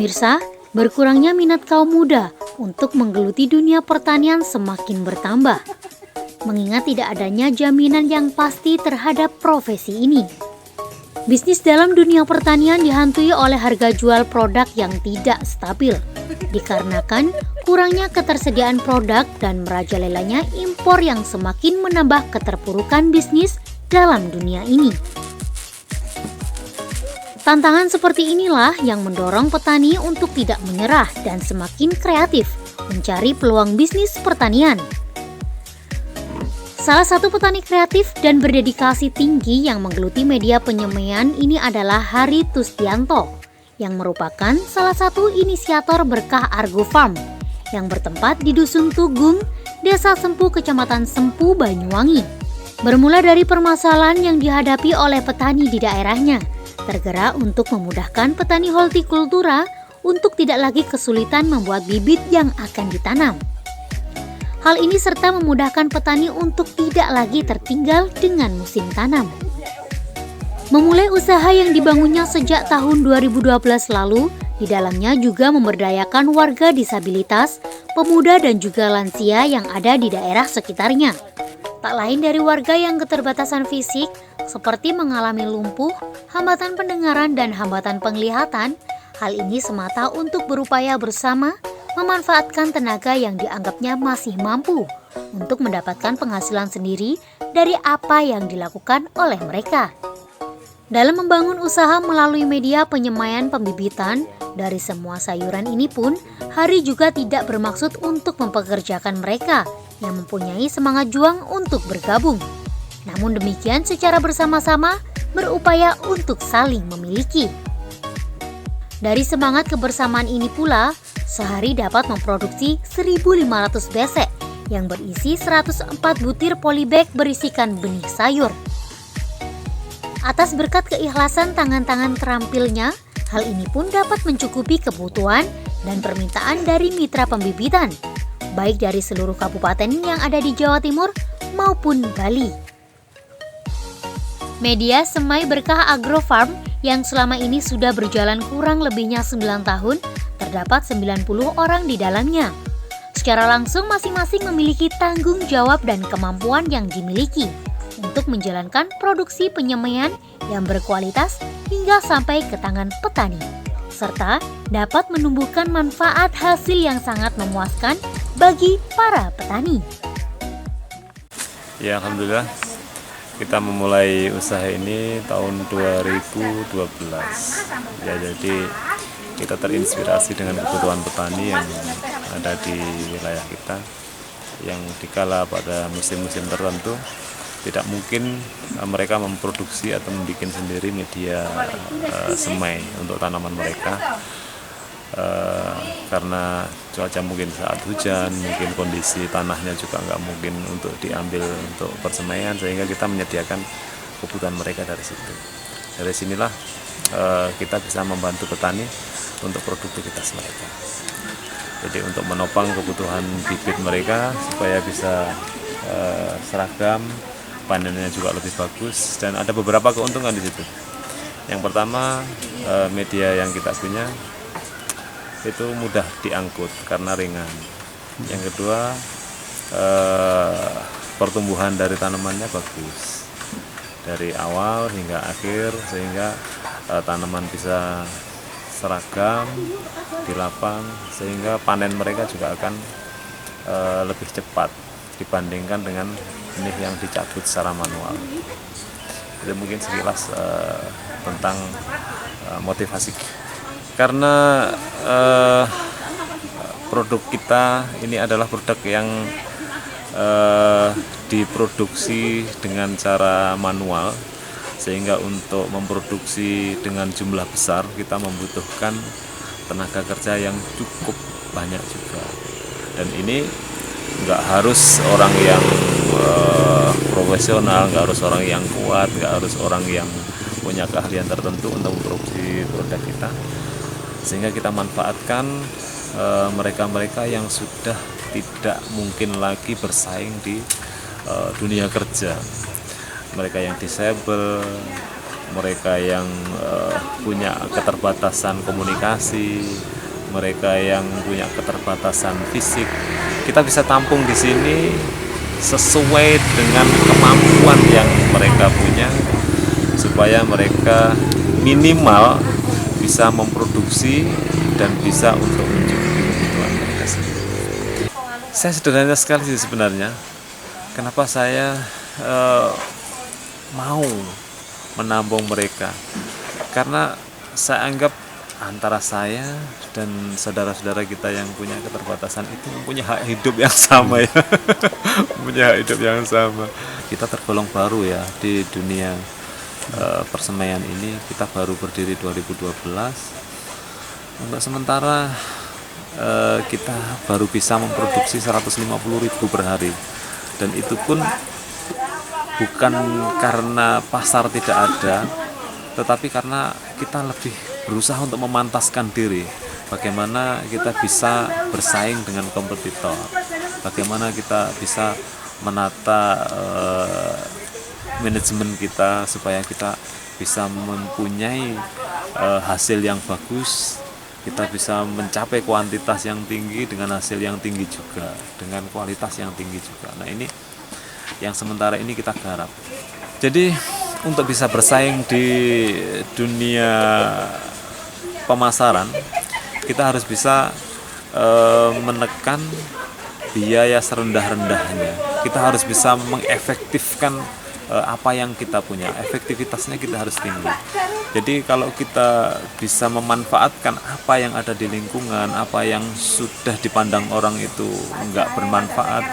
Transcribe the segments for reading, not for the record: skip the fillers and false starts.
Pemirsa, berkurangnya minat kaum muda untuk menggeluti dunia pertanian semakin bertambah, mengingat tidak adanya jaminan yang pasti terhadap profesi ini. Bisnis dalam dunia pertanian dihantui oleh harga jual produk yang tidak stabil, dikarenakan kurangnya ketersediaan produk dan merajalelanya impor yang semakin menambah keterpurukan bisnis dalam dunia ini. Tantangan seperti inilah yang mendorong petani untuk tidak menyerah dan semakin kreatif mencari peluang bisnis pertanian. Salah satu petani kreatif dan berdedikasi tinggi yang menggeluti media penyemaian ini adalah Hari Tustianto, yang merupakan salah satu inisiator Berkah Argo Farm yang bertempat di Dusun Tugung, Desa Sempu, Kecamatan Sempu, Banyuwangi. Bermula dari permasalahan yang dihadapi oleh petani di daerahnya, tergerak untuk memudahkan petani hortikultura untuk tidak lagi kesulitan membuat bibit yang akan ditanam. Hal ini serta memudahkan petani untuk tidak lagi tertinggal dengan musim tanam. Memulai usaha yang dibangunnya sejak tahun 2012 lalu, di dalamnya juga memberdayakan warga disabilitas, pemuda dan juga lansia yang ada di daerah sekitarnya. Tak lain dari warga yang keterbatasan fisik, seperti mengalami lumpuh, hambatan pendengaran dan hambatan penglihatan. Hal ini semata untuk berupaya bersama memanfaatkan tenaga yang dianggapnya masih mampu untuk mendapatkan penghasilan sendiri dari apa yang dilakukan oleh mereka. Dalam membangun usaha melalui media penyemaian pembibitan dari semua sayuran ini pun, Hari juga tidak bermaksud untuk mempekerjakan mereka yang mempunyai semangat juang untuk bergabung. Namun demikian secara bersama-sama berupaya untuk saling memiliki. Dari semangat kebersamaan ini pula, sehari dapat memproduksi 1.500 besek yang berisi 104 butir polybag berisikan benih sayur. Atas berkat keikhlasan tangan-tangan terampilnya, hal ini pun dapat mencukupi kebutuhan dan permintaan dari mitra pembibitan, baik dari seluruh kabupaten yang ada di Jawa Timur maupun Bali. Media Semai Berkah Agro Farm yang selama ini sudah berjalan kurang lebihnya 9 tahun, terdapat 90 orang di dalamnya. Secara langsung masing-masing memiliki tanggung jawab dan kemampuan yang dimiliki untuk menjalankan produksi penyemaian yang berkualitas hingga sampai ke tangan petani, serta dapat menumbuhkan manfaat hasil yang sangat memuaskan bagi para petani. Ya, alhamdulillah kita memulai usaha ini tahun 2012. Ya, jadi kita terinspirasi dengan kebutuhan petani yang ada di wilayah kita, yang dikala pada musim-musim tertentu tidak mungkin mereka memproduksi atau membuat sendiri media semai untuk tanaman mereka, karena cuaca mungkin saat hujan, mungkin kondisi tanahnya juga nggak mungkin untuk diambil untuk persemaian, sehingga kita menyediakan kebutuhan mereka dari situ. Dari sinilah kita bisa membantu petani untuk produktivitas mereka. Jadi untuk menopang kebutuhan bibit mereka supaya bisa seragam, panennya juga lebih bagus, dan ada beberapa keuntungan di situ. Yang pertama, media yang kita punya itu mudah diangkut karena ringan. Yang kedua, pertumbuhan dari tanamannya bagus dari awal hingga akhir, sehingga tanaman bisa seragam di lapang, sehingga panen mereka juga akan lebih cepat dibandingkan dengan benih yang dicabut secara manual. Itu mungkin sekilas tentang motivasi. Karena produk kita ini adalah produk yang diproduksi dengan cara manual, sehingga untuk memproduksi dengan jumlah besar kita membutuhkan tenaga kerja yang cukup banyak juga. Dan ini nggak harus orang yang profesional, nggak harus orang yang kuat, nggak harus orang yang punya keahlian tertentu untuk memproduksi produk kita, sehingga kita manfaatkan mereka-mereka yang sudah tidak mungkin lagi bersaing di dunia kerja. Mereka yang disabel, mereka yang punya keterbatasan komunikasi, mereka yang punya keterbatasan fisik, kita bisa tampung di sini sesuai dengan kemampuan yang mereka punya, supaya mereka minimal bisa memproduksi dan bisa untuk mencukupi kebutuhan mereka sendiri. Saya sederhana sekali sih sebenarnya. Kenapa saya mau menampung mereka? Karena saya anggap antara saya dan saudara-saudara kita yang punya keterbatasan itu punya hak hidup yang sama ya. Punya hak hidup yang sama. Kita tergolong baru ya di dunia persemaian ini. Kita baru berdiri 2012. Untuk sementara kita baru bisa memproduksi 150.000 per hari, dan itu pun bukan karena pasar tidak ada, tetapi karena kita lebih berusaha untuk memantaskan diri. Bagaimana kita bisa bersaing dengan kompetitor, bagaimana kita bisa menata manajemen kita supaya kita bisa mempunyai hasil yang bagus, kita bisa mencapai kuantitas yang tinggi dengan hasil yang tinggi juga, dengan kualitas yang tinggi juga. Nah, ini yang sementara ini kita garap. Jadi untuk bisa bersaing di dunia pemasaran, kita harus bisa menekan biaya serendah-rendahnya. Kita harus bisa mengefektifkan apa yang kita punya, efektivitasnya kita harus tinggi. Jadi kalau kita bisa memanfaatkan apa yang ada di lingkungan, apa yang sudah dipandang orang itu enggak bermanfaat,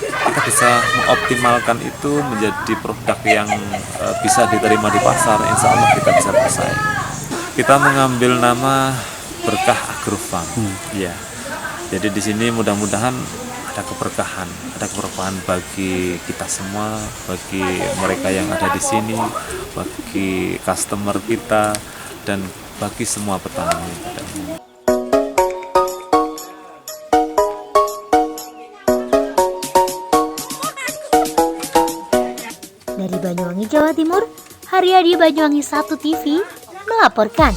kita bisa mengoptimalkan itu menjadi produk yang bisa diterima di pasar. Insya Allah kita bisa bersaing. Kita mengambil nama Berkah Agrofarm. Ya. Jadi di sini mudah-mudahan ada keberkahan bagi kita semua, bagi mereka yang ada di sini, bagi customer kita, dan bagi semua petani pada umumnya. Dari Banyuwangi, Jawa Timur, Haryadi Banyuwangi 1 TV melaporkan.